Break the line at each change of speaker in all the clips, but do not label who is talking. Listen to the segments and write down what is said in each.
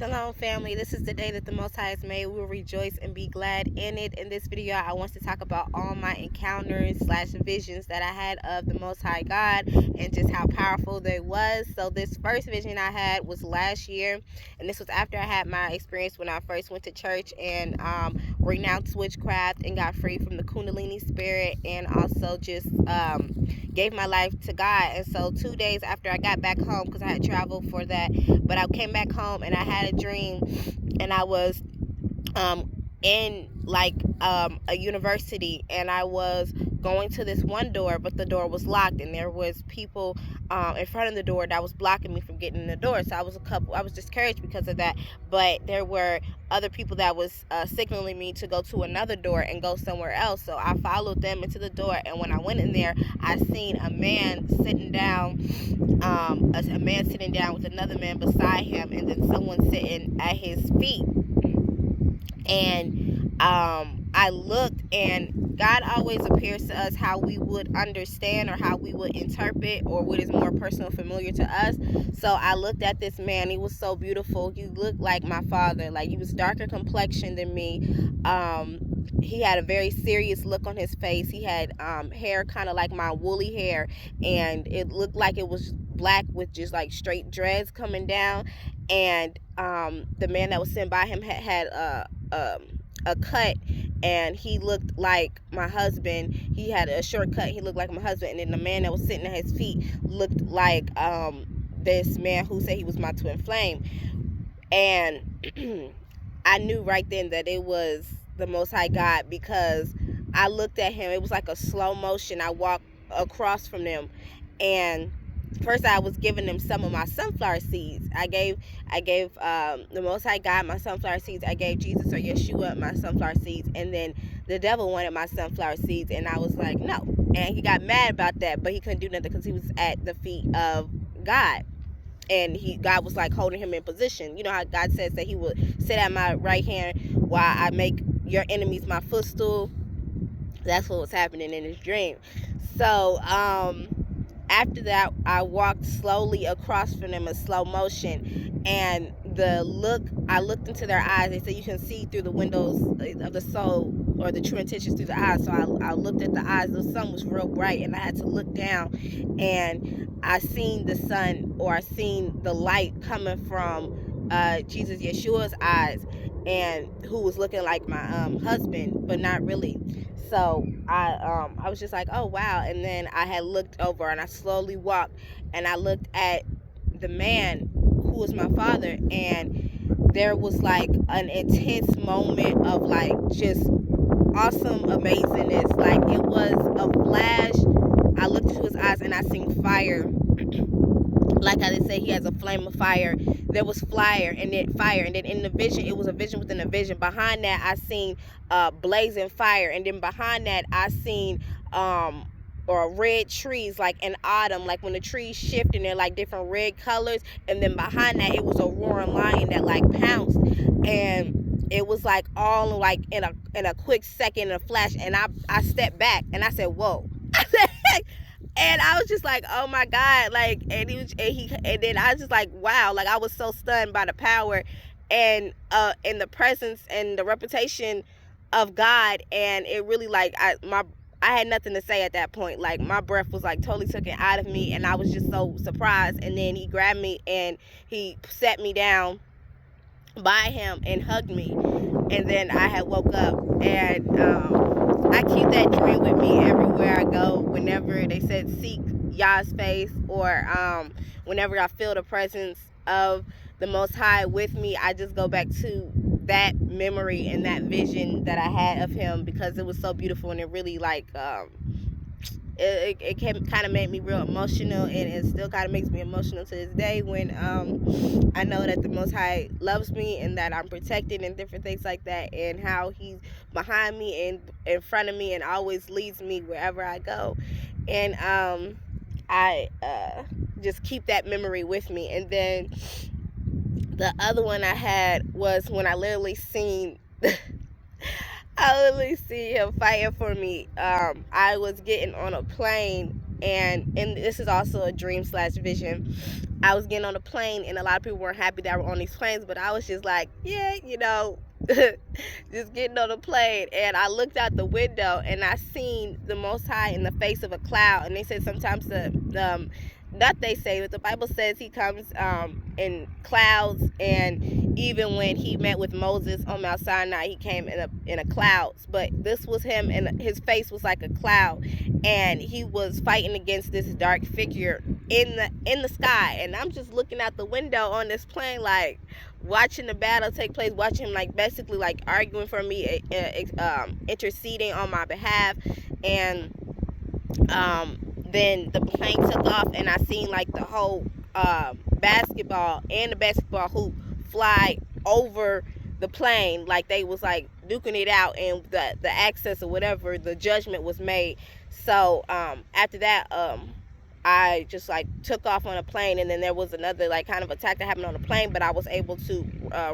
Shalom family, this is the day that the Most High has made. We will rejoice and be glad in it. In this video, I want to talk about all my encounters / visions that I had of the Most High God and just how powerful they was. So this first vision I had was last year, and this was after I had my experience when I first went to church and renounced witchcraft and got free from the Kundalini spirit, and also just gave my life to God. And so 2 days after I got back home, because I had traveled for that, but I came back home and I had a dream, and I was in like a university, and I was going to this one door, but the door was locked, and there was people in front of the door that was blocking me from getting in the door. So I was discouraged because of that. But there were other people that was signaling me to go to another door and go somewhere else. So I followed them into the door, and when I went in there, I seen a man sitting down, a man sitting down with another man beside him, and then someone sitting at his feet. And I looked, and God always appears to us how we would understand or how we would interpret or what is more personal, familiar to us. So I looked at this man. He was so beautiful. He looked like my father. Like, he was darker complexion than me. He had a very serious look on his face. He had hair kind of like my woolly hair, and it looked like it was black with just like straight dreads coming down. And the man that was sitting by him had a cut, and he looked like my husband. He had a short cut. He looked like my husband. And then the man that was sitting at his feet looked like this man who said he was my twin flame. And I knew right then that it was the Most High God, because I looked at him. It was like a slow motion. I walked across from them, and first I was giving them some of my sunflower seeds. I gave the Most High God my sunflower seeds. I gave Jesus or Yeshua my sunflower seeds, and then the devil wanted my sunflower seeds, and I was like, no. And he got mad about that, but he couldn't do nothing because he was at the feet of God. And God was like holding him in position. You know how God says that he would sit at my right hand while I make your enemies my footstool? That's what was happening in his dream. So after that, I walked slowly across from them in slow motion, and I looked into their eyes. They said you can see through the windows of the soul, or the true intentions through the eyes. So I looked at the eyes. The sun was real bright, and I had to look down, and I seen the sun, or I seen the light coming from Jesus Yeshua's eyes, and who was looking like my husband, but not really. So I was just like, oh wow. And then I had looked over, and I slowly walked, and I looked at the man who was my father, and there was like an intense moment of like just awesome amazingness. Like, it was a flash. I looked into his eyes, and I seen fire. Like I say, he has a flame of fire. There was fire, and then in the vision, it was a vision within a vision. Behind that, I seen blazing fire, and then behind that, I seen or red trees, like in autumn, like when the trees shift and they're like different red colors. And then behind that, it was a roaring lion that like pounced, and it was like all like in a quick second, in a flash. And I stepped back, and I said, whoa. And I was just like, oh my God, like, and then I was just like, wow, like I was so stunned by the power and the presence and the reputation of God. And it really, like, I had nothing to say at that point. Like, my breath was like totally taken out of me, and I was just so surprised. And then he grabbed me, and he set me down by him and hugged me. And then I had woke up, and I keep that dream with me everywhere I go. Whenever they said seek Yah's face, or whenever I feel the presence of the Most High with me, I just go back to that memory and that vision that I had of him, because it was so beautiful, and it really like it kind of made me real emotional, and it still kind of makes me emotional to this day when I know that the Most High loves me, and that I'm protected, and different things like that, and how he's behind me and in front of me and always leads me wherever I go. And I just keep that memory with me. And then the other one I had was when I literally seen him fighting for me. I was getting on a plane, and this is also a dream / vision. I was getting on a plane, and a lot of people weren't happy that I were on these planes, but I was just like, yeah, just getting on a plane. And I looked out the window, and I seen the Most High in the face of a cloud. And they said sometimes not they say, but the Bible says he comes in clouds, and even when he met with Moses on Mount Sinai, he came in a clouds. But this was him, and his face was like a cloud, and he was fighting against this dark figure in the sky. And I'm just looking out the window on this plane, like watching the battle take place, watching him like basically like arguing for me, interceding on my behalf. And then the plane took off, and I seen like the whole basketball and the basketball hoop fly over the plane, like they was like duking it out, and the access or whatever, the judgment was made. So after that, I just like took off on a plane, and then there was another like kind of attack that happened on the plane, but I was able to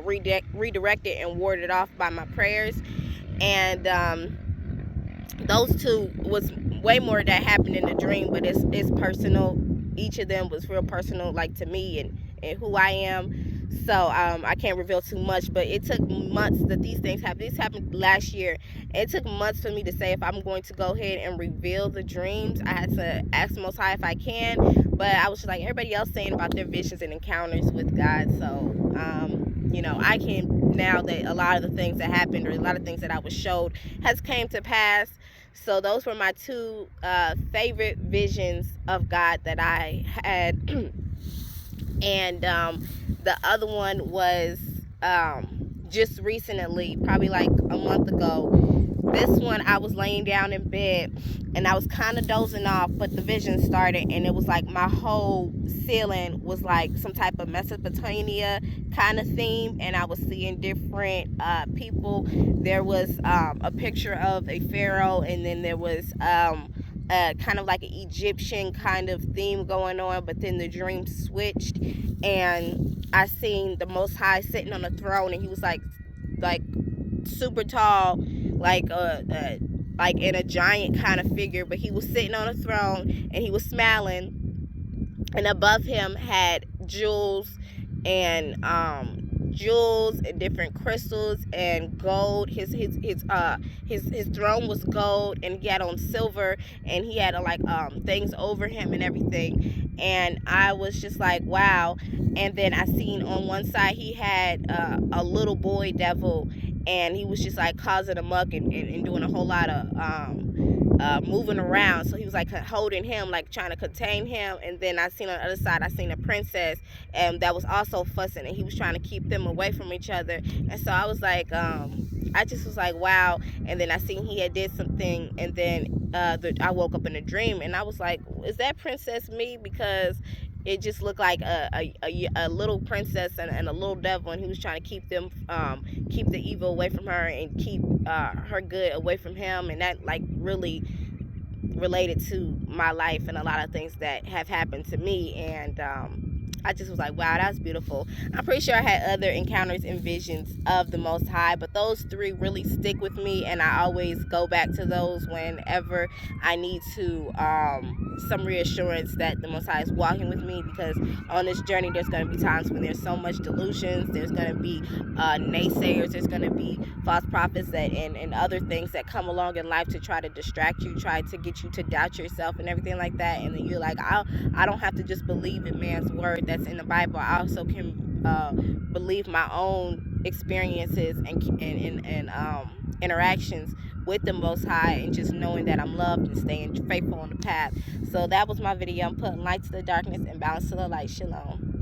redirect it and ward it off by my prayers. And those two was way more that happened in the dream, but it's personal. Each of them was real personal, like to me and who I am. So I can't reveal too much, but it took months that these things happened. These happened last year. It took months for me to say if I'm going to go ahead and reveal the dreams. I had to ask the Most High if I can, but I was just like everybody else saying about their visions and encounters with God. So I can, now that a lot of the things that happened, or a lot of things that I was showed has came to pass. So those were my two favorite visions of God that I had. And the other one was just recently, probably like a month ago. This one, I was laying down in bed, and I was kind of dozing off, but the vision started, and it was like my whole ceiling was like some type of Mesopotamia kind of theme, and I was seeing different people. There was a picture of a pharaoh, and then there was kind of like an Egyptian kind of theme going on, but then the dream switched, and I seen the Most High sitting on a throne, and he was like super tall, like in a giant kind of figure, but he was sitting on a throne, and he was smiling, and above him had jewels and different crystals and gold. His throne was gold, and he had on silver, and he had like things over him and everything. And I was just like, wow. And then I seen on one side he had a little boy devil, and he was just like causing a muck and doing a whole lot of moving around. So he was like holding him, like trying to contain him. And then I seen on the other side, I seen a princess, and that was also fussing, and he was trying to keep them away from each other. And so I was like, I just was like, wow. And then I seen he had did something, and then I woke up in a dream, and I was like, is that princess me? Because it just looked like a little princess and a little devil, and he was trying to keep them, keep the evil away from her, and keep her good away from him. And that like really related to my life and a lot of things that have happened to me. And I just was like, wow, that's beautiful. I'm pretty sure I had other encounters and visions of the Most High, but those three really stick with me, and I always go back to those whenever I need to some reassurance that the Most High is walking with me. Because on this journey, there's going to be times when there's so much delusions, there's going to be naysayers, there's going to be false prophets and other things that come along in life to try to distract you, try to get you to doubt yourself and everything like that. And then you're like, I don't have to just believe in man's word that's in the Bible. I also can believe my own experiences and interactions with the Most High, and just knowing that I'm loved and staying faithful on the path. So that was my video. I'm putting light to the darkness and balance to the light. Shalom.